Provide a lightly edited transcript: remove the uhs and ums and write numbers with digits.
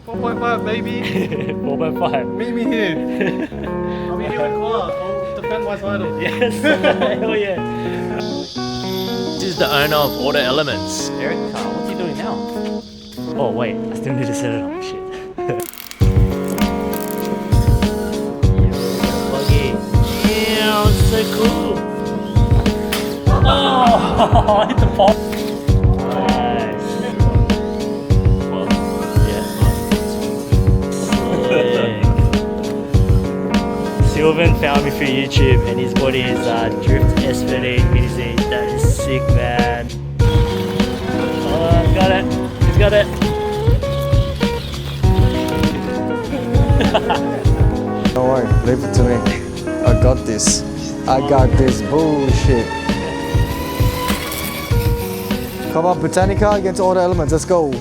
4.5 baby. 4.5. Meet me here. I'll be here in class. I'll defend my title. Yes, hell yeah. This is the owner of Auto Elements. Eric, what's he doing now? Oh wait, I still need to set it up. Shit. Buggy. Yeah, it's so cool. Oh, hit the pop. Nice. Well, yeah. Sick. Sylvan found me through YouTube and he's got his Drift S13 Mini. That is sick, man. Oh, he's got it. He's got it. Don't worry, leave it to me. I got this. I got this bullshit. Come on, Botanica against Auto Elements. Let's go.